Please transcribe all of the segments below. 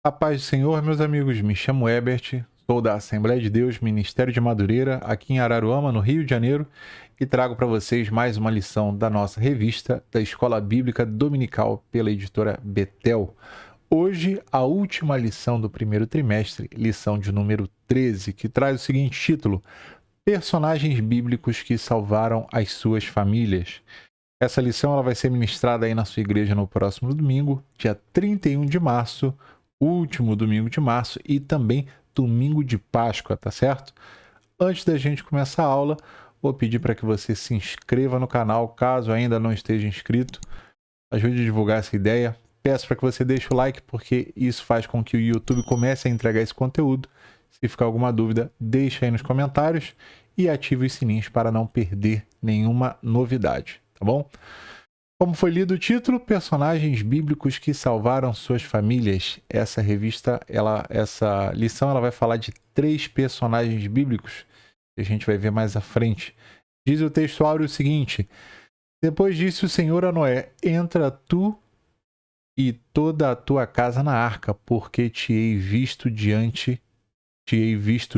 A paz do Senhor, meus amigos, me chamo Ebert, sou da Assembleia de Deus, Ministério de Madureira, aqui em Araruama, no Rio de Janeiro, e trago para vocês mais uma lição da nossa revista da Escola Bíblica Dominical pela editora Betel. Hoje, a última lição do primeiro trimestre, lição de número 13, que traz o seguinte título: Personagens bíblicos que salvaram as suas famílias. Essa lição ela vai ser ministrada aí na sua igreja no próximo domingo, dia 31 de março, último domingo de março e também domingo de Páscoa, tá certo? Antes da gente começar a aula, vou pedir para que você se inscreva no canal, caso ainda não esteja inscrito. Ajude a divulgar essa ideia. Peço para que você deixe o like, porque isso faz com que o YouTube comece a entregar esse conteúdo. Se ficar alguma dúvida, deixa aí nos comentários e ative os sininhos para não perder nenhuma novidade, tá bom? Como foi lido o título, personagens bíblicos que salvaram suas famílias. Essa lição vai falar de 3 personagens bíblicos que a gente vai ver mais à frente. Diz o texto áureo o seguinte: Depois disse o Senhor a Noé: Entra tu e toda a tua casa na arca, porque te hei visto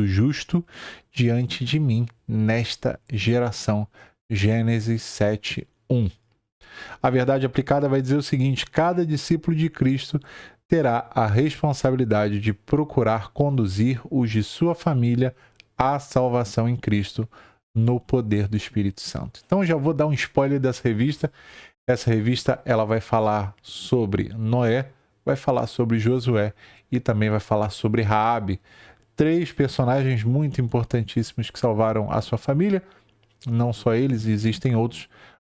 justo diante de mim nesta geração. Gênesis 7:1. A verdade aplicada vai dizer o seguinte: cada discípulo de Cristo terá a responsabilidade de procurar conduzir os de sua família à salvação em Cristo no poder do Espírito Santo. Então já vou dar um spoiler dessa revista. Essa revista ela vai falar sobre Noé, vai falar sobre Josué e também vai falar sobre Raabe. 3 personagens muito importantíssimos que salvaram a sua família. Não só eles, existem outros,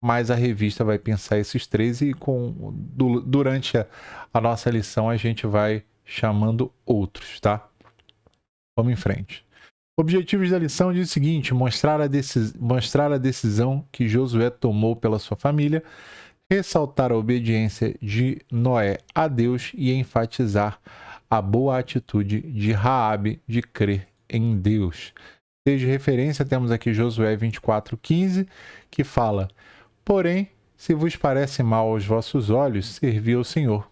mas a revista vai pensar esses 3 e durante a nossa lição a gente vai chamando outros, tá? Vamos em frente. Objetivos da lição diz o seguinte: mostrar a decisão que Josué tomou pela sua família, ressaltar a obediência de Noé a Deus e enfatizar a boa atitude de Raabe de crer em Deus. Desde referência, temos aqui Josué 24:15, que fala: Porém, se vos parece mal aos vossos olhos, servi ao Senhor.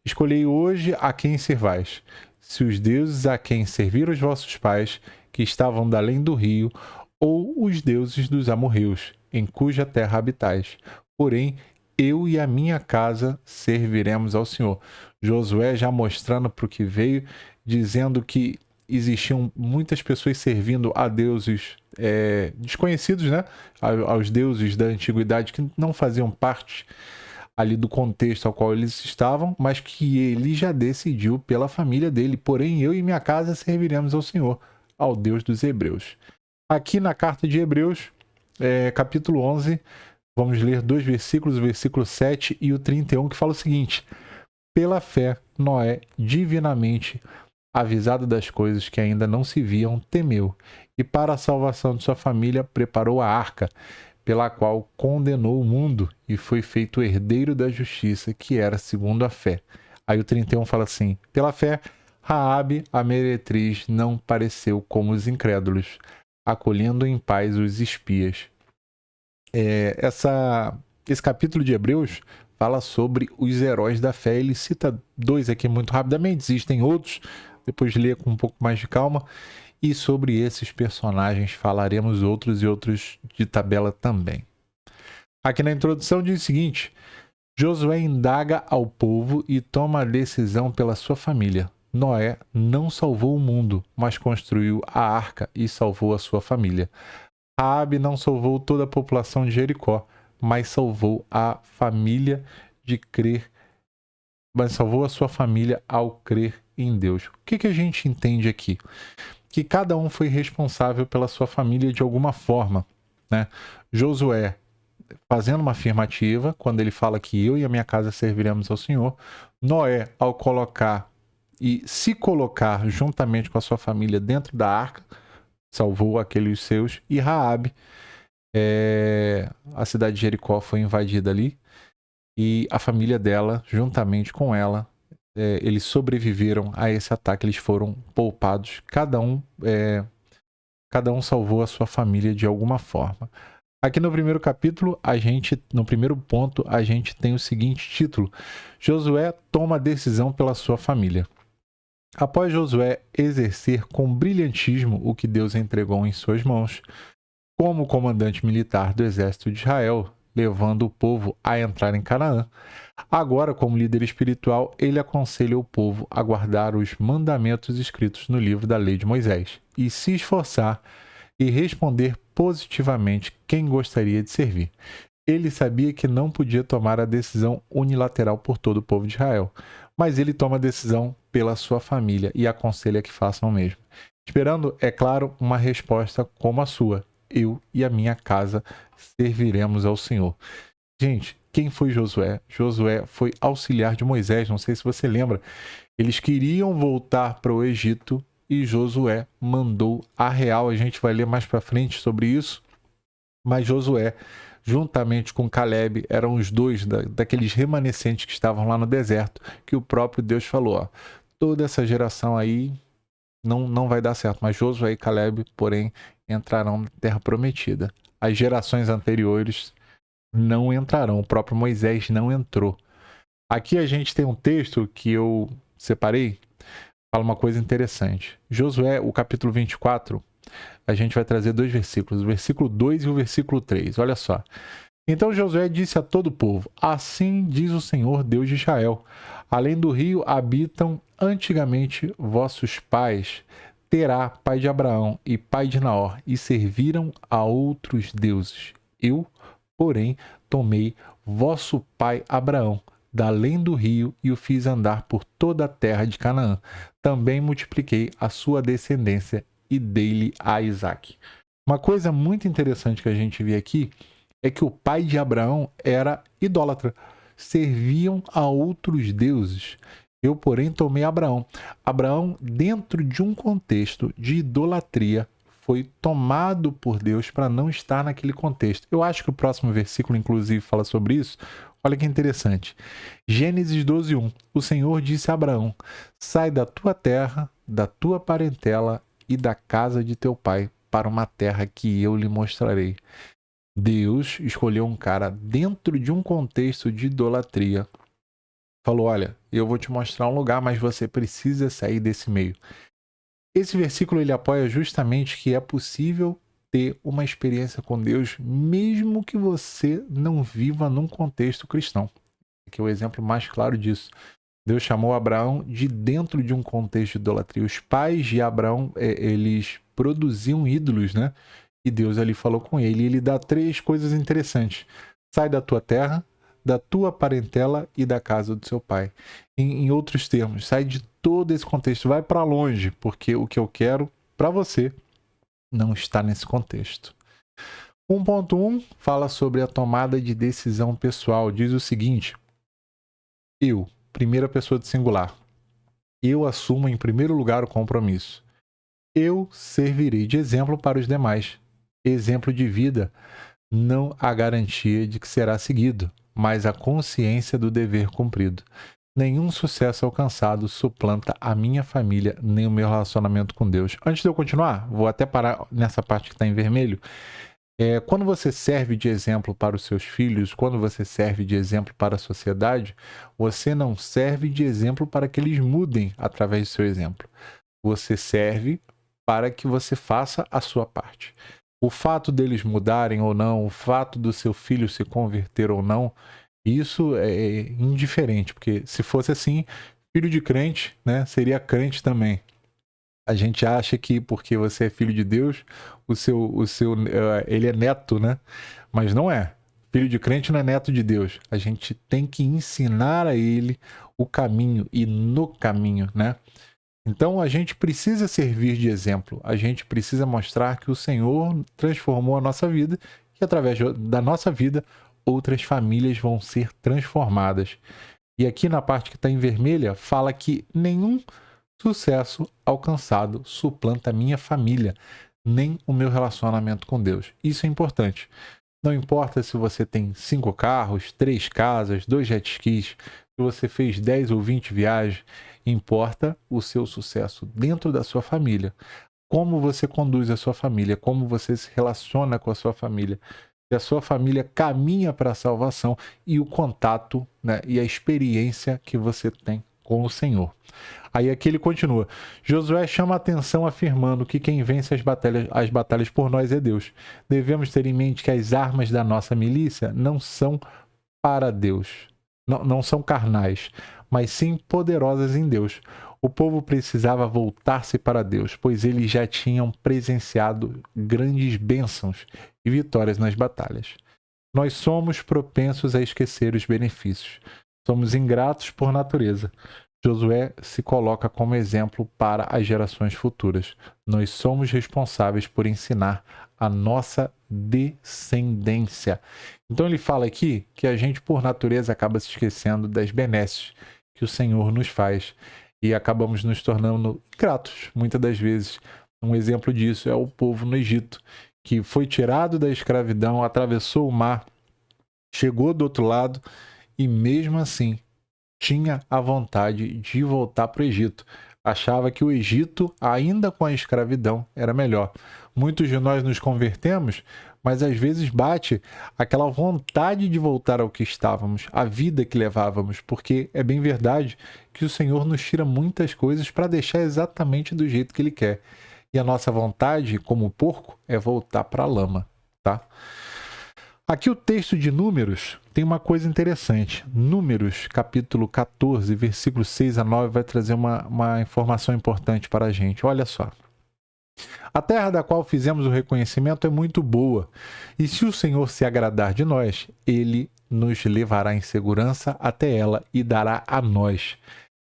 Escolhei hoje a quem servais. Se os deuses a quem serviram os vossos pais, que estavam da além do rio, ou os deuses dos amorreus, em cuja terra habitais. Porém, eu e a minha casa serviremos ao Senhor. Josué já mostrando para o que veio, dizendo que existiam muitas pessoas servindo a deuses desconhecidos, né? Aos deuses da antiguidade que não faziam parte ali do contexto ao qual eles estavam, mas que ele já decidiu pela família dele. Porém, eu e minha casa serviremos ao Senhor, ao Deus dos Hebreus. Aqui na carta de Hebreus, capítulo 11, vamos ler 2 versículos, o versículo 7 e o 31, que fala o seguinte: Pela fé, Noé, divinamente avisado das coisas que ainda não se viam, temeu, e para a salvação de sua família preparou a arca, pela qual condenou o mundo e foi feito herdeiro da justiça, que era segundo a fé. Aí o 31 fala assim: pela fé, Raabe, a meretriz, não pareceu como os incrédulos, acolhendo em paz os espias. Esse capítulo de Hebreus fala sobre os heróis da fé. Ele cita 2 aqui muito rapidamente, existem outros, depois lê com um pouco mais de calma. E sobre esses personagens falaremos outros e outros de tabela também. Aqui na introdução diz o seguinte: Josué indaga ao povo e toma a decisão pela sua família. Noé não salvou o mundo, mas construiu a arca e salvou a sua família. Raabe não salvou toda a população de Jericó, mas salvou a família mas salvou a sua família ao crer em Deus. O que a gente entende aqui? Que cada um foi responsável pela sua família de alguma forma, né? Josué fazendo uma afirmativa, quando ele fala que eu e a minha casa serviremos ao Senhor. Noé, ao colocar e se colocar juntamente com a sua família dentro da arca, salvou aqueles seus. E Raabe, a cidade de Jericó foi invadida ali, e a família dela, juntamente com ela, eles sobreviveram a esse ataque, eles foram poupados. Cada um salvou a sua família de alguma forma. Aqui no primeiro capítulo, no primeiro ponto, a gente tem o seguinte título: Josué toma decisão pela sua família. Após Josué exercer com brilhantismo o que Deus entregou em suas mãos, como comandante militar do exército de Israel, levando o povo a entrar em Canaã, agora, como líder espiritual, ele aconselha o povo a guardar os mandamentos escritos no livro da lei de Moisés e se esforçar e responder positivamente quem gostaria de servir. Ele sabia que não podia tomar a decisão unilateral por todo o povo de Israel, mas ele toma a decisão pela sua família e aconselha que façam o mesmo. Esperando, é claro, uma resposta como a sua: eu e a minha casa serviremos ao Senhor. Gente, quem foi Josué? Josué foi auxiliar de Moisés, não sei se você lembra. Eles queriam voltar para o Egito e Josué mandou a real. A gente vai ler mais para frente sobre isso. Mas Josué, juntamente com Caleb, eram os dois daqueles remanescentes que estavam lá no deserto, que o próprio Deus falou, ó, toda essa geração aí não vai dar certo, mas Josué e Caleb, porém, entrarão na terra prometida. As gerações anteriores não entrarão, o próprio Moisés não entrou. Aqui a gente tem um texto que eu separei, fala uma coisa interessante. Josué, o capítulo 24, a gente vai trazer dois versículos, o versículo 2 e o versículo 3. Olha só. Então Josué disse a todo o povo: assim diz o Senhor, Deus de Israel: além do rio habitam antigamente vossos pais, Terá, pai de Abraão e pai de Naor, e serviram a outros deuses. Eu, porém, tomei vosso pai Abraão da além do rio e o fiz andar por toda a terra de Canaã. Também multipliquei a sua descendência e dei-lhe a Isaque. Uma coisa muito interessante que a gente vê aqui é que o pai de Abraão era idólatra. Serviam a outros deuses. Eu, porém, tomei Abraão. Abraão, dentro de um contexto de idolatria, foi tomado por Deus para não estar naquele contexto. Eu acho que o próximo versículo, inclusive, fala sobre isso. Olha que interessante. Gênesis 12:1. O Senhor disse a Abraão: sai da tua terra, da tua parentela e da casa de teu pai para uma terra que eu lhe mostrarei. Deus escolheu um cara dentro de um contexto de idolatria. Falou, olha, eu vou te mostrar um lugar, mas você precisa sair desse meio. Esse versículo ele apoia justamente que é possível ter uma experiência com Deus, mesmo que você não viva num contexto cristão. Aqui é o exemplo mais claro disso. Deus chamou Abraão de dentro de um contexto de idolatria. Os pais de Abraão, eles produziam ídolos, né? E Deus ali falou com ele. E ele dá três coisas interessantes. Sai da tua terra, da tua parentela e da casa do seu pai. Em outros termos, sai de todo esse contexto. Vai para longe, porque o que eu quero para você não está nesse contexto. 1.1 fala sobre a tomada de decisão pessoal. Diz o seguinte: eu, primeira pessoa de singular, eu assumo em primeiro lugar o compromisso. Eu servirei de exemplo para os demais. Exemplo de vida, não a garantia de que será seguido, mas a consciência do dever cumprido. Nenhum sucesso alcançado suplanta a minha família, nem o meu relacionamento com Deus. Antes de eu continuar, vou até parar nessa parte que está em vermelho. Quando você serve de exemplo para os seus filhos, quando você serve de exemplo para a sociedade, você não serve de exemplo para que eles mudem através do seu exemplo. Você serve para que você faça a sua parte. O fato deles mudarem ou não, o fato do seu filho se converter ou não, isso é indiferente, porque se fosse assim, filho de crente, né, seria crente também. A gente acha que porque você é filho de Deus, ele é neto, né? Mas não é. Filho de crente não é neto de Deus. A gente tem que ensinar a ele o caminho e no caminho, né? Então a gente precisa servir de exemplo. A gente precisa mostrar que o Senhor transformou a nossa vida e através da nossa vida outras famílias vão ser transformadas. E aqui na parte que está em vermelha fala que nenhum sucesso alcançado suplanta a minha família, nem o meu relacionamento com Deus. Isso é importante. Não importa se você tem 5 carros, 3 casas, 2 jet skis, se você fez 10 ou 20 viagens, importa o seu sucesso dentro da sua família. Como você conduz a sua família, como você se relaciona com a sua família. Se a sua família caminha para a salvação e o contato, né, e a experiência que você tem com o Senhor. Aí aqui ele continua. Josué chama a atenção afirmando que quem vence as batalhas por nós é Deus. Devemos ter em mente que as armas da nossa milícia não são para Deus, não são carnais, mas sim poderosas em Deus. O povo precisava voltar-se para Deus, pois eles já tinham presenciado grandes bênçãos e vitórias nas batalhas. Nós somos propensos a esquecer os benefícios. Somos ingratos por natureza. Josué se coloca como exemplo para as gerações futuras. Nós somos responsáveis por ensinar a nossa descendência. Então ele fala aqui que a gente, por natureza, acaba se esquecendo das benesses que o Senhor nos faz e acabamos nos tornando ingratos, muitas das vezes. Um exemplo disso é o povo no Egito, que foi tirado da escravidão, atravessou o mar, chegou do outro lado e mesmo assim tinha a vontade de voltar para o Egito. Achava que o Egito, ainda com a escravidão, era melhor. Muitos de nós nos convertemos, mas às vezes bate aquela vontade de voltar ao que estávamos, à vida que levávamos, porque é bem verdade que o Senhor nos tira muitas coisas para deixar exatamente do jeito que Ele quer. E a nossa vontade, como porco, é voltar para a lama, tá? Aqui o texto de Números tem uma coisa interessante. Números, capítulo 14, versículos 6 a 9, vai trazer uma informação importante para a gente. Olha só. A terra da qual fizemos o reconhecimento é muito boa, e se o Senhor se agradar de nós, Ele nos levará em segurança até ela e dará a nós.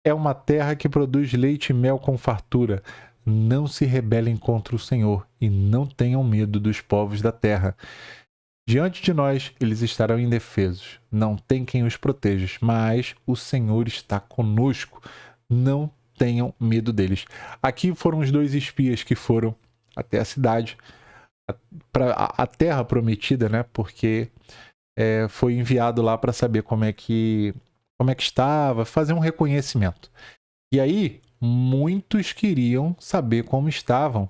É uma terra que produz leite e mel com fartura. Não se rebelem contra o Senhor e não tenham medo dos povos da terra. Diante de nós, eles estarão indefesos. Não tem quem os proteja, mas o Senhor está conosco. Não tenham medo deles. Aqui foram os 2 espias que foram até a cidade, para a terra prometida, né? Porque foi enviado lá para saber como é que estava, fazer um reconhecimento. E aí, muitos queriam saber como estavam,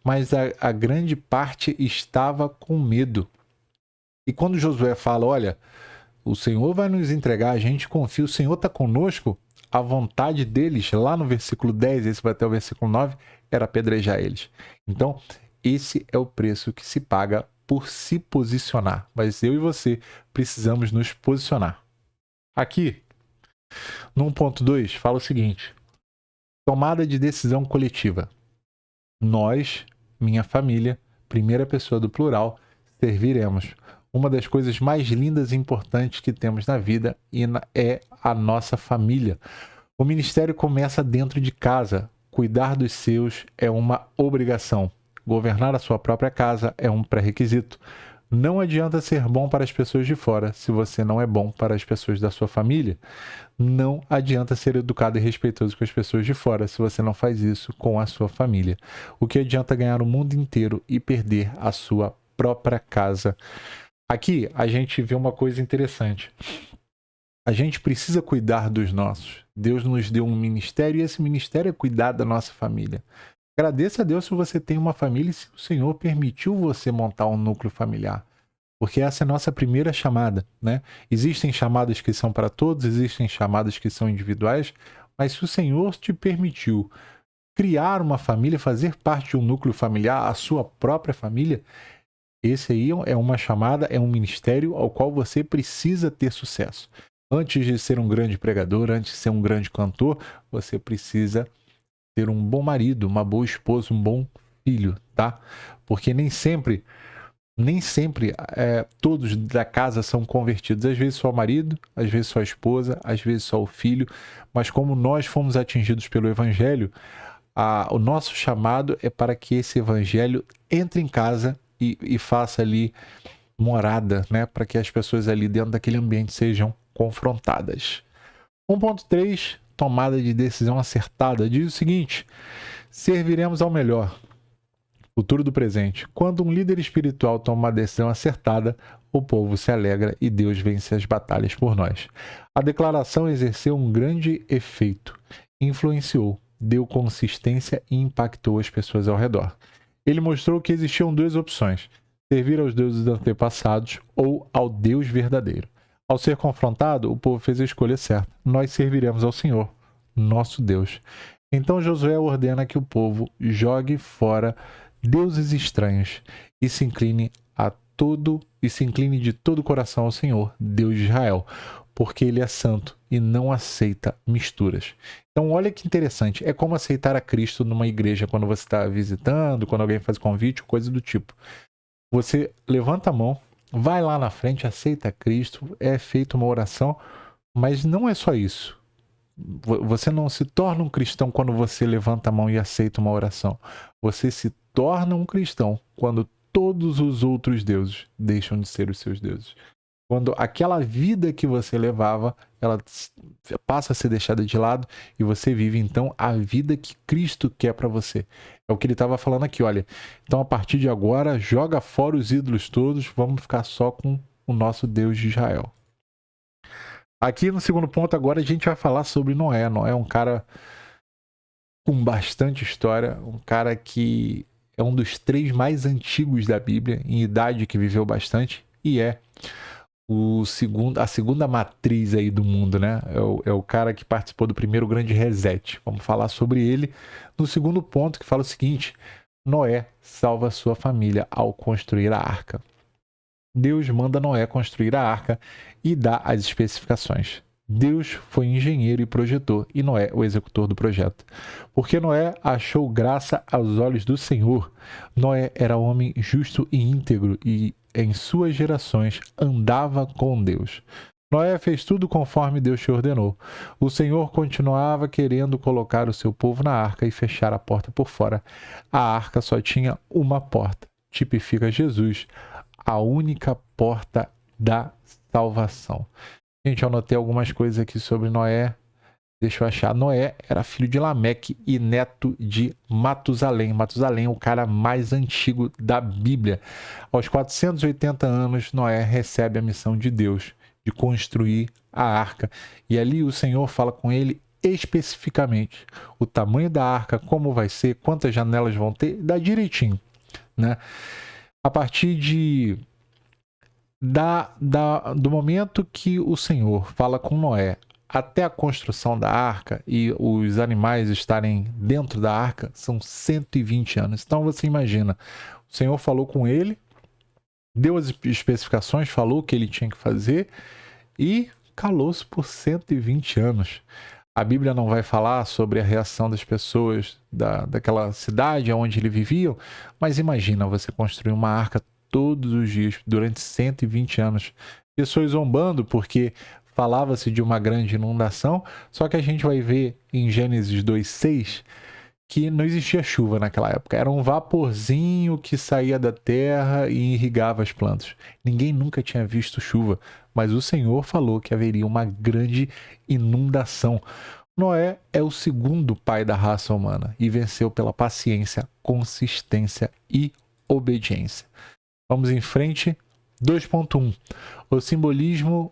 mas a grande parte estava com medo. E quando Josué fala, olha, o Senhor vai nos entregar, a gente confia, o Senhor está conosco, a vontade deles, lá no versículo 10, esse vai até o versículo 9, era apedrejar eles. Então, esse é o preço que se paga por se posicionar. Mas eu e você precisamos nos posicionar. Aqui, no 1.2, fala o seguinte, tomada de decisão coletiva. Nós, minha família, primeira pessoa do plural, serviremos. Uma das coisas mais lindas e importantes que temos na vida é a nossa família. O ministério começa dentro de casa. Cuidar dos seus é uma obrigação. Governar a sua própria casa é um pré-requisito. Não adianta ser bom para as pessoas de fora se você não é bom para as pessoas da sua família. Não adianta ser educado e respeitoso com as pessoas de fora se você não faz isso com a sua família. O que adianta ganhar o mundo inteiro e perder a sua própria casa? Aqui a gente vê uma coisa interessante. A gente precisa cuidar dos nossos. Deus nos deu um ministério e esse ministério é cuidar da nossa família. Agradeça a Deus se você tem uma família e se o Senhor permitiu você montar um núcleo familiar. Porque essa é a nossa primeira chamada, né? Existem chamadas que são para todos, existem chamadas que são individuais, mas se o Senhor te permitiu criar uma família, fazer parte de um núcleo familiar, a sua própria família, esse aí é uma chamada, é um ministério ao qual você precisa ter sucesso. Antes de ser um grande pregador, antes de ser um grande cantor, você precisa ter um bom marido, uma boa esposa, um bom filho, tá? Porque nem sempre todos da casa são convertidos. Às vezes só o marido, às vezes só a esposa, às vezes só o filho. Mas como nós fomos atingidos pelo Evangelho, o nosso chamado é para que esse Evangelho entre em casa e faça ali morada, né? Para que as pessoas ali dentro daquele ambiente sejam confrontadas. 1.3, tomada de decisão acertada. Diz o seguinte: serviremos ao melhor. Futuro do presente. Quando um líder espiritual toma uma decisão acertada, o povo se alegra e Deus vence as batalhas por nós. A declaração exerceu um grande efeito, influenciou, deu consistência e impactou as pessoas ao redor. Ele mostrou que existiam 2 opções: servir aos deuses antepassados ou ao Deus verdadeiro. Ao ser confrontado, o povo fez a escolha certa. Nós serviremos ao Senhor. nosso Deus. Então Josué ordena que o povo jogue fora deuses estranhos e se incline de todo o coração ao Senhor, Deus de Israel, porque ele é santo e não aceita misturas. Então olha que interessante, é como aceitar a Cristo numa igreja quando você está visitando, quando alguém faz convite, coisa do tipo. Você levanta a mão, vai lá na frente, aceita Cristo, é feita uma oração, mas não é só isso. Você não se torna um cristão quando você levanta a mão e aceita uma oração. Você se torna um cristão quando todos os outros deuses deixam de ser os seus deuses. Quando aquela vida que você levava, ela passa a ser deixada de lado e você vive então a vida que Cristo quer para você. É o que ele estava falando aqui, olha. Então a partir de agora, joga fora os ídolos todos, vamos ficar só com o nosso Deus de Israel. Aqui no segundo ponto agora a gente vai falar sobre Noé. Noé é um cara com bastante história, um cara que é um dos 3 mais antigos da Bíblia, em idade, que viveu bastante, e é a segunda matriz aí do mundo, né? É o cara que participou do primeiro grande reset. Vamos falar sobre ele no segundo ponto, que fala o seguinte: Noé salva sua família ao construir a arca. Deus manda Noé construir a arca e dá as especificações. Deus foi engenheiro e projetor, e Noé o executor do projeto. Porque Noé achou graça aos olhos do Senhor. Noé era homem justo e íntegro, e em suas gerações andava com Deus. Noé fez tudo conforme Deus te ordenou. O Senhor continuava querendo colocar o seu povo na arca e fechar a porta por fora. A arca só tinha uma porta. Tipifica Jesus, a única porta da salvação. Gente, eu anotei algumas coisas aqui sobre Noé. Deixa eu achar. Noé era filho de Lameque e neto de Matusalém. Matusalém é o cara mais antigo da Bíblia. Aos 480 anos, Noé recebe a missão de Deus de construir a arca. E ali o Senhor fala com ele especificamente o tamanho da arca, como vai ser, quantas janelas vão ter, dá direitinho, né? A partir do momento que o Senhor fala com Noé até a construção da arca e os animais estarem dentro da arca, são 120 anos. Então você imagina, o Senhor falou com ele, deu as especificações, falou o que ele tinha que fazer e calou-se por 120 anos. A Bíblia não vai falar sobre a reação das pessoas daquela cidade onde ele vivia, mas imagina você construir uma arca todos os dias, durante 120 anos. Pessoas zombando porque falava-se de uma grande inundação, só que a gente vai ver em Gênesis 2:6 que não existia chuva naquela época. Era um vaporzinho que saía da terra e irrigava as plantas. Ninguém nunca tinha visto chuva, mas o Senhor falou que haveria uma grande inundação. Noé é o segundo pai da raça humana e venceu pela paciência, consistência e obediência. Vamos em frente. 2.1. O simbolismo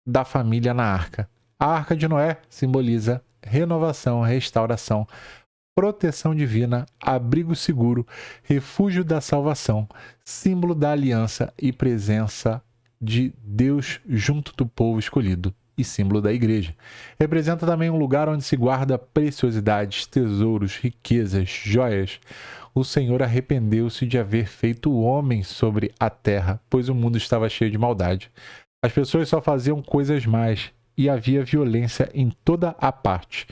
da família na arca. A arca de Noé simboliza renovação, restauração, proteção divina, abrigo seguro, refúgio da salvação, símbolo da aliança e presença de Deus junto do povo escolhido e símbolo da igreja. Representa também um lugar onde se guarda preciosidades, tesouros, riquezas, joias. O Senhor arrependeu-se de haver feito o homem sobre a terra, pois o mundo estava cheio de maldade. As pessoas só faziam coisas más e havia violência em toda a parte.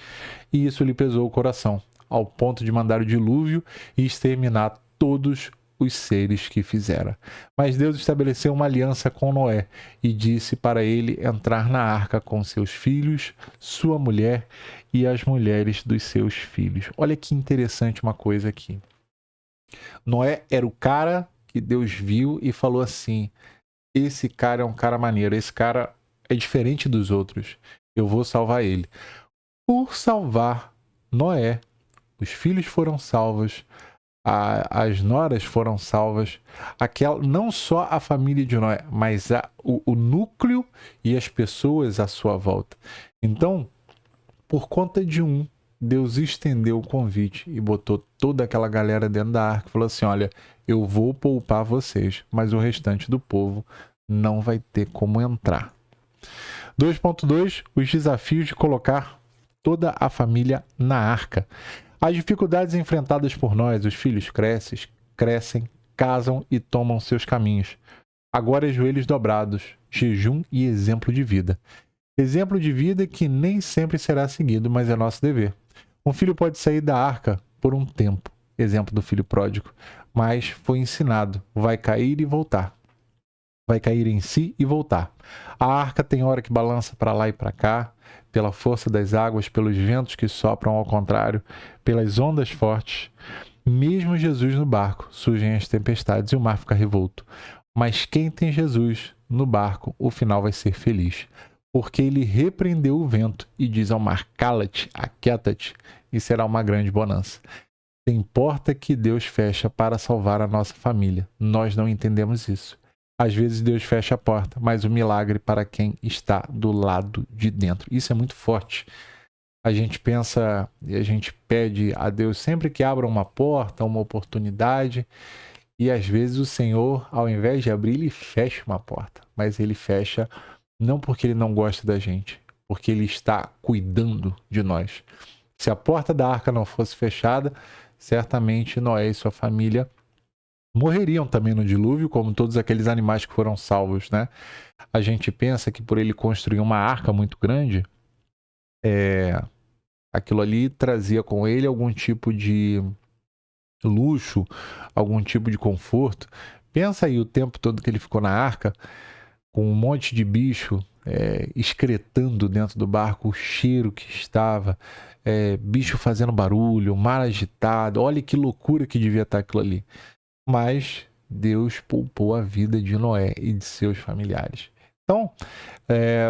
E isso lhe pesou o coração, ao ponto de mandar o dilúvio e exterminar todos os seres que fizera. Mas Deus estabeleceu uma aliança com Noé e disse para ele entrar na arca com seus filhos, sua mulher e as mulheres dos seus filhos. Olha que interessante uma coisa aqui. Noé era o cara que Deus viu e falou assim: esse cara é um cara maneiro, esse cara é diferente dos outros, eu vou salvar ele. Por salvar Noé, os filhos foram salvos, as noras foram salvas, não só a família de Noé, mas o núcleo e as pessoas à sua volta. Então, por conta de Deus estendeu o convite e botou toda aquela galera dentro da arca e falou assim: olha, eu vou poupar vocês, mas o restante do povo não vai ter como entrar. 2.2. Os desafios de colocar toda a família na arca. As dificuldades enfrentadas por nós, os filhos crescem, casam e tomam seus caminhos. Agora joelhos dobrados, jejum e exemplo de vida. Exemplo de vida que nem sempre será seguido, mas é nosso dever. Um filho pode sair da arca por um tempo, exemplo do filho pródigo, mas foi ensinado, vai cair e voltar. Vai cair em si e voltar. A arca tem hora que balança para lá e para cá, pela força das águas, pelos ventos que sopram ao contrário, pelas ondas fortes. Mesmo Jesus no barco, surgem as tempestades e o mar fica revolto. Mas quem tem Jesus no barco, o final vai ser feliz. Porque ele repreendeu o vento e diz ao mar, cala-te, aquieta-te, e será uma grande bonança. Tem porta que Deus fecha para salvar a nossa família. Nós não entendemos isso. Às vezes Deus fecha a porta, mas o milagre para quem está do lado de dentro. Isso é muito forte. A gente pensa e a gente pede a Deus sempre que abra uma porta, uma oportunidade, e às vezes o Senhor, ao invés de abrir, ele fecha uma porta. Mas ele fecha não porque ele não gosta da gente, porque ele está cuidando de nós. Se a porta da arca não fosse fechada, certamente Noé e sua família morreriam também no dilúvio, como todos aqueles animais que foram salvos, né? A gente pensa que por ele construir uma arca muito grande, aquilo ali trazia com ele algum tipo de luxo, algum tipo de conforto. Pensa aí o tempo todo que ele ficou na arca, com um monte de bicho excretando dentro do barco, o cheiro que estava, bicho fazendo barulho, mar agitado. Olha que loucura que devia estar aquilo ali. Mas Deus poupou a vida de Noé e de seus familiares. Então,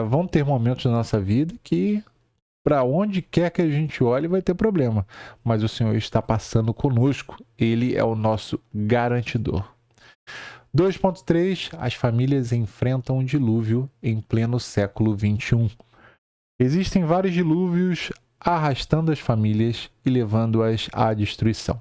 vão ter momentos na nossa vida que, para onde quer que a gente olhe, vai ter problema. Mas o Senhor está passando conosco. Ele é o nosso garantidor. 2.3. As famílias enfrentam um dilúvio em pleno século XXI. Existem vários dilúvios arrastando as famílias e levando-as à destruição.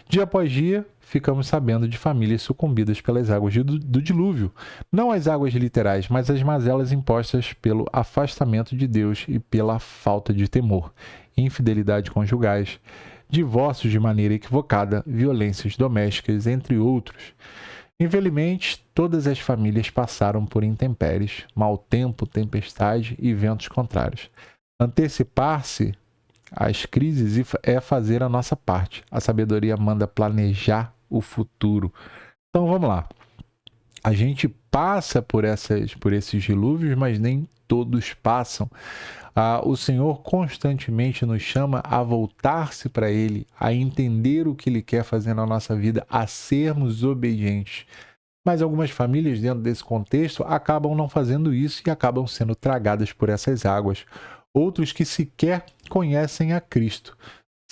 Dia após dia, ficamos sabendo de famílias sucumbidas pelas águas do dilúvio. Não as águas literais, mas as mazelas impostas pelo afastamento de Deus e pela falta de temor, infidelidade conjugais, divórcios de maneira equivocada, violências domésticas, entre outros. Infelizmente, todas as famílias passaram por intempéries, mau tempo, tempestade e ventos contrários. Antecipar-se às crises é fazer a nossa parte. A sabedoria manda planejar o futuro. Então vamos lá. A gente passa por esses dilúvios, mas nem todos passam. O Senhor constantemente nos chama a voltar-se para Ele, a entender o que Ele quer fazer na nossa vida, a sermos obedientes. Mas algumas famílias, dentro desse contexto, acabam não fazendo isso e acabam sendo tragadas por essas águas. Outros que sequer conhecem a Cristo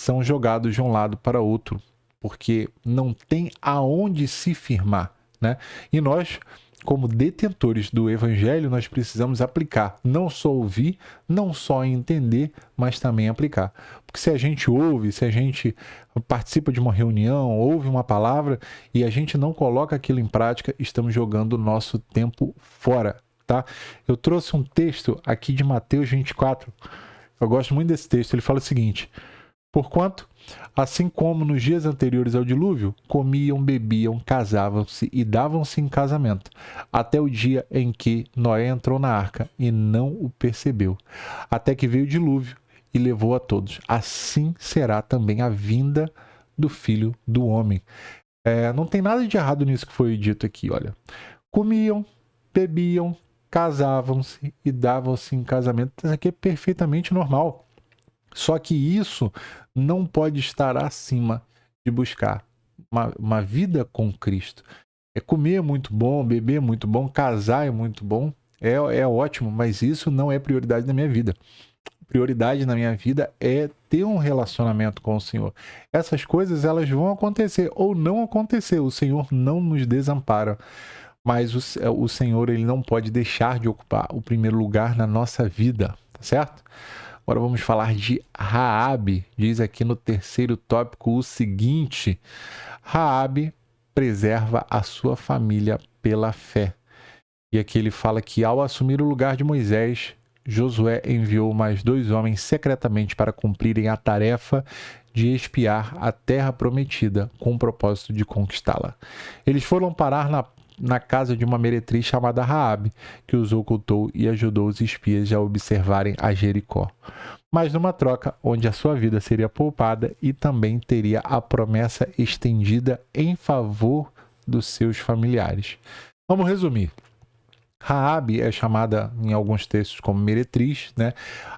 são jogados de um lado para outro, porque não tem aonde se firmar, né? E nós, como detentores do Evangelho, nós precisamos aplicar, não só ouvir, não só entender, mas também aplicar. Porque se a gente ouve, se a gente participa de uma reunião, ouve uma palavra e a gente não coloca aquilo em prática, estamos jogando o nosso tempo fora. Tá? Eu trouxe um texto aqui de Mateus 24. Eu gosto muito desse texto. Ele fala o seguinte: porquanto, assim como nos dias anteriores ao dilúvio, comiam, bebiam, casavam-se e davam-se em casamento, até o dia em que Noé entrou na arca e não o percebeu, até que veio o dilúvio e levou a todos. Assim será também a vinda do Filho do Homem. Não tem nada de errado nisso que foi dito aqui, olha. Comiam, bebiam, casavam-se e davam-se em casamento. Isso aqui é perfeitamente normal. Só que isso não pode estar acima de buscar uma vida com Cristo. Comer é muito bom, beber é muito bom, casar é muito bom, é ótimo, mas isso não é prioridade na minha vida. Prioridade na minha vida é ter um relacionamento com o Senhor. Essas coisas, elas vão acontecer ou não acontecer. O Senhor não nos desampara. Mas o Senhor, ele não pode deixar de ocupar o primeiro lugar na nossa vida, tá certo? Agora vamos falar de Raabe. Diz aqui no terceiro tópico o seguinte: Raabe preserva a sua família pela fé. E aqui ele fala que ao assumir o lugar de Moisés, Josué enviou mais 2 homens secretamente para cumprirem a tarefa de espiar a terra prometida com o propósito de conquistá-la. Eles foram parar na casa de uma meretriz chamada Raabe, que os ocultou e ajudou os espias a observarem a Jericó. Mas numa troca onde a sua vida seria poupada e também teria a promessa estendida em favor dos seus familiares. Vamos resumir. Raabe é chamada em alguns textos como meretriz, né?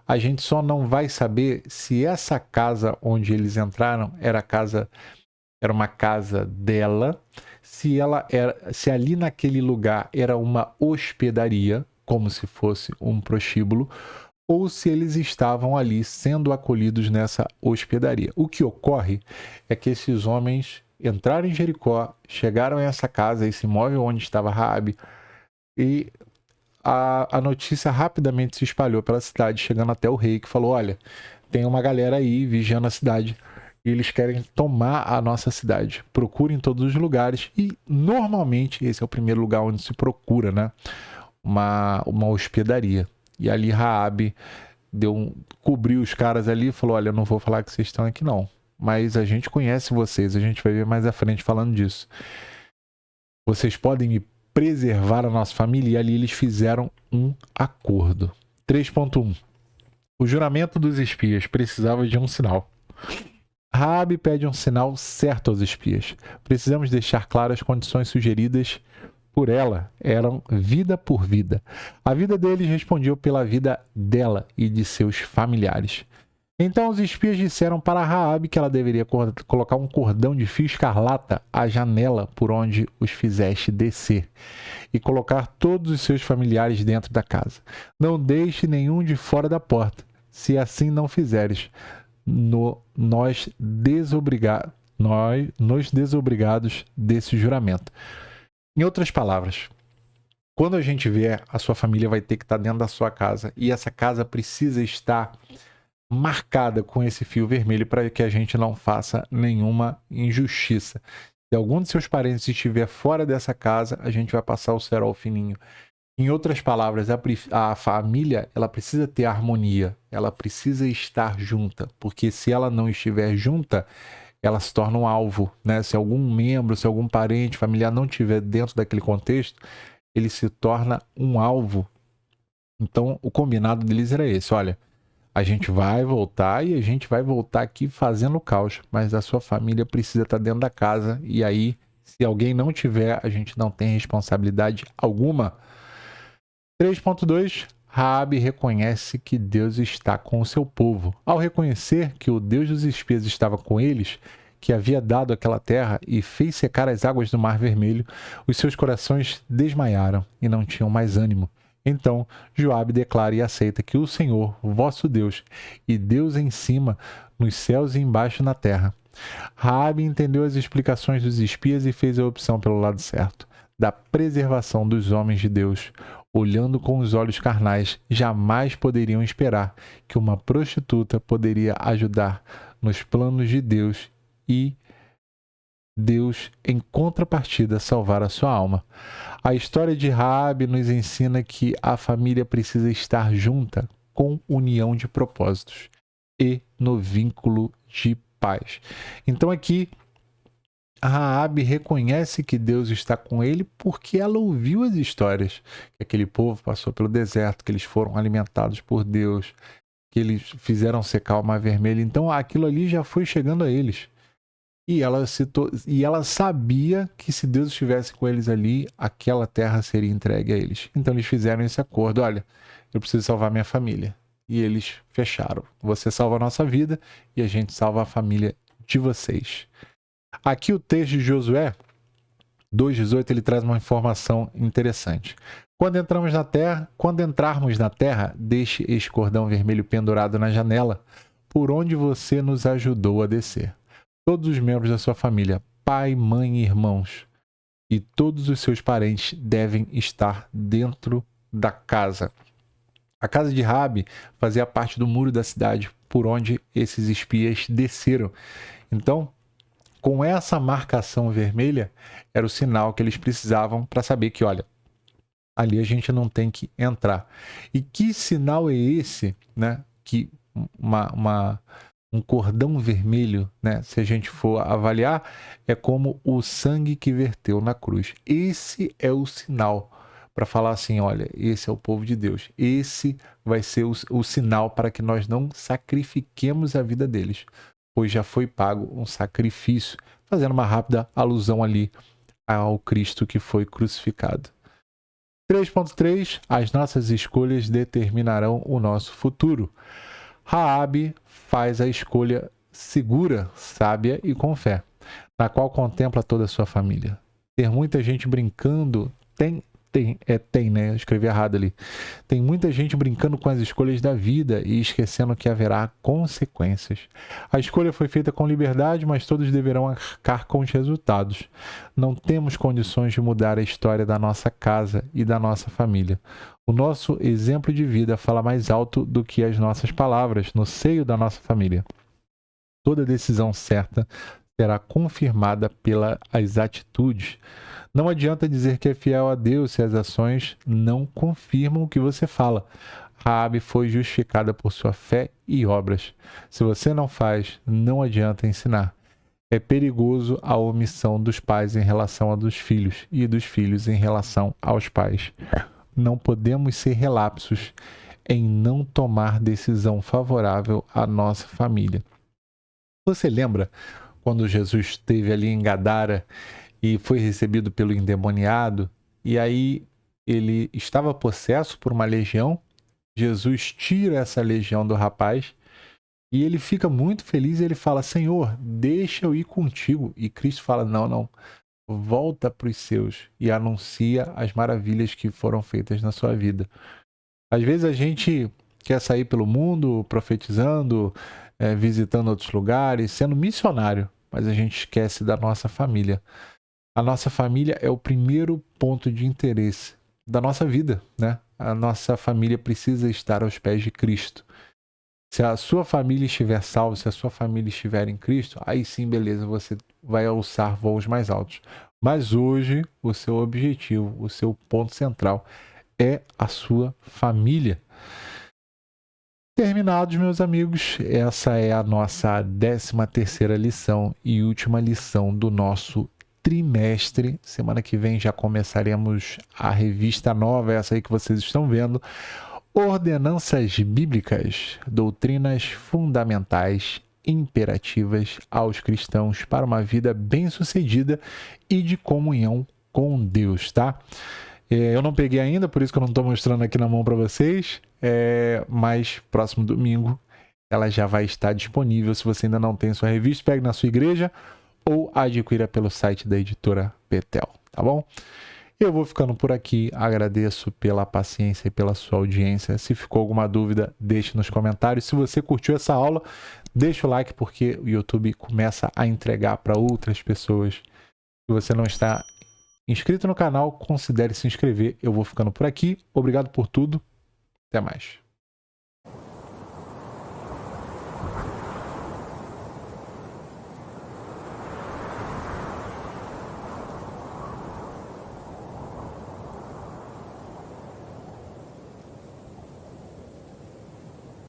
A gente só não vai saber se essa casa onde eles entraram era uma casa dela, se ali naquele lugar era uma hospedaria, como se fosse um prostíbulo, ou se eles estavam ali sendo acolhidos nessa hospedaria. O que ocorre é que esses homens entraram em Jericó, chegaram a essa casa, esse imóvel onde estava Raabe, e a notícia rapidamente se espalhou pela cidade, chegando até o rei, que falou: olha, tem uma galera aí vigiando a cidade e eles querem tomar a nossa cidade. Procurem em todos os lugares. E normalmente esse é o primeiro lugar onde se procura, né? Uma hospedaria. E ali Raabe cobriu os caras ali e falou: olha, eu não vou falar que vocês estão aqui não, mas a gente conhece vocês, a gente vai ver mais à frente falando disso. Vocês podem me preservar a nossa família. E ali eles fizeram um acordo. 3.1. O juramento dos espias precisava de um sinal. Raabe pede um sinal certo aos espias. Precisamos deixar claras as condições sugeridas por ela. Eram vida por vida. A vida deles respondia pela vida dela e de seus familiares. Então os espias disseram para Raabe que ela deveria colocar um cordão de fio escarlata à janela por onde os fizeste descer e colocar todos os seus familiares dentro da casa. Não deixe nenhum de fora da porta. Se assim não fizeres, nos desobrigados desse juramento. Em outras palavras, quando a gente vier, a sua família vai ter que estar dentro da sua casa e essa casa precisa estar marcada com esse fio vermelho para que a gente não faça nenhuma injustiça. Se algum de seus parentes estiver fora dessa casa, a gente vai passar o cerol fininho. Em outras palavras, a família ela precisa ter harmonia, ela precisa estar junta, porque se ela não estiver junta, ela se torna um alvo, né? Se algum membro, se algum parente, familiar não estiver dentro daquele contexto, ele se torna um alvo. Então, o combinado deles era esse: olha, a gente vai voltar e a gente vai voltar aqui fazendo caos, mas a sua família precisa estar dentro da casa e aí, se alguém não tiver, a gente não tem responsabilidade alguma. 3.2. Raabe reconhece que Deus está com o seu povo. Ao reconhecer que o Deus dos espias estava com eles, que havia dado aquela terra e fez secar as águas do Mar Vermelho, os seus corações desmaiaram e não tinham mais ânimo. Então Joabe declara e aceita que o Senhor, vosso Deus, e Deus em cima, nos céus e embaixo na terra. Raabe entendeu as explicações dos espias e fez a opção pelo lado certo, da preservação dos homens de Deus. Olhando com os olhos carnais, jamais poderiam esperar que uma prostituta poderia ajudar nos planos de Deus e Deus, em contrapartida, salvar a sua alma. A história de Raabe nos ensina que a família precisa estar junta com união de propósitos e no vínculo de paz. Então aqui Raabe reconhece que Deus está com ele porque ela ouviu as histórias que aquele povo passou pelo deserto, que eles foram alimentados por Deus, que eles fizeram secar o Mar Vermelho. Então aquilo ali já foi chegando a eles. E ela sabia que se Deus estivesse com eles ali, aquela terra seria entregue a eles. Então eles fizeram esse acordo: olha, eu preciso salvar minha família. E eles fecharam: você salva a nossa vida e a gente salva a família de vocês. Aqui o texto de Josué 2,18, ele traz uma informação interessante. Quando entrarmos na terra, deixe este cordão vermelho pendurado na janela, por onde você nos ajudou a descer. Todos os membros da sua família, pai, mãe e irmãos, e todos os seus parentes devem estar dentro da casa. A casa de Raabe fazia parte do muro da cidade por onde esses espias desceram. Então, com essa marcação vermelha, era o sinal que eles precisavam para saber que, olha, ali a gente não tem que entrar. E que sinal é esse, né? Que um cordão vermelho, né? Se a gente for avaliar, é como o sangue que verteu na cruz. Esse é o sinal para falar assim, olha, esse é o povo de Deus. Esse vai ser o sinal para que nós não sacrifiquemos a vida deles, pois já foi pago um sacrifício, fazendo uma rápida alusão ali ao Cristo que foi crucificado. 3.3 As nossas escolhas determinarão o nosso futuro. Raabe faz a escolha segura, sábia e com fé, na qual contempla toda a sua família. Ter muita gente brincando, né? Eu escrevi errado ali. Tem muita gente brincando com as escolhas da vida e esquecendo que haverá consequências. A escolha foi feita com liberdade, mas todos deverão arcar com os resultados. Não temos condições de mudar a história da nossa casa e da nossa família. O nosso exemplo de vida fala mais alto do que as nossas palavras no seio da nossa família. Toda decisão certa será confirmada pelas atitudes. Não adianta dizer que é fiel a Deus se as ações não confirmam o que você fala. Raabe foi justificada por sua fé e obras. Se você não faz, não adianta ensinar. É perigoso a omissão dos pais em relação a dos filhos e dos filhos em relação aos pais. Não podemos ser relapsos em não tomar decisão favorável à nossa família. Você lembra quando Jesus esteve ali em Gadara e foi recebido pelo endemoniado, e aí ele estava possesso por uma legião? Jesus tira essa legião do rapaz e ele fica muito feliz e ele fala, Senhor, deixa eu ir contigo. E Cristo fala, não, volta para os seus e anuncia as maravilhas que foram feitas na sua vida. Às vezes a gente quer sair pelo mundo profetizando, visitando outros lugares, sendo missionário, mas a gente esquece da nossa família. A nossa família é o primeiro ponto de interesse da nossa vida, né? A nossa família precisa estar aos pés de Cristo. Se a sua família estiver salva, se a sua família estiver em Cristo, aí sim, beleza, você vai alçar voos mais altos. Mas hoje, o seu objetivo, o seu ponto central é a sua família. Terminados, meus amigos, essa é a nossa 13ª lição e última lição do nosso trimestre. Semana que vem já começaremos a revista nova, essa aí que vocês estão vendo. Ordenanças bíblicas, doutrinas fundamentais, imperativas aos cristãos para uma vida bem-sucedida e de comunhão com Deus, tá? Eu não peguei ainda, por isso que eu não estou mostrando aqui na mão para vocês, mas próximo domingo ela já vai estar disponível. Se você ainda não tem sua revista, pegue na sua igreja ou adquira pelo site da editora Betel, tá bom? Eu vou ficando por aqui, agradeço pela paciência e pela sua audiência. Se ficou alguma dúvida, deixe nos comentários. Se você curtiu essa aula, deixa o like, porque o YouTube começa a entregar para outras pessoas. Se você não está inscrito no canal, considere se inscrever. Eu vou ficando por aqui. Obrigado por tudo. Até mais.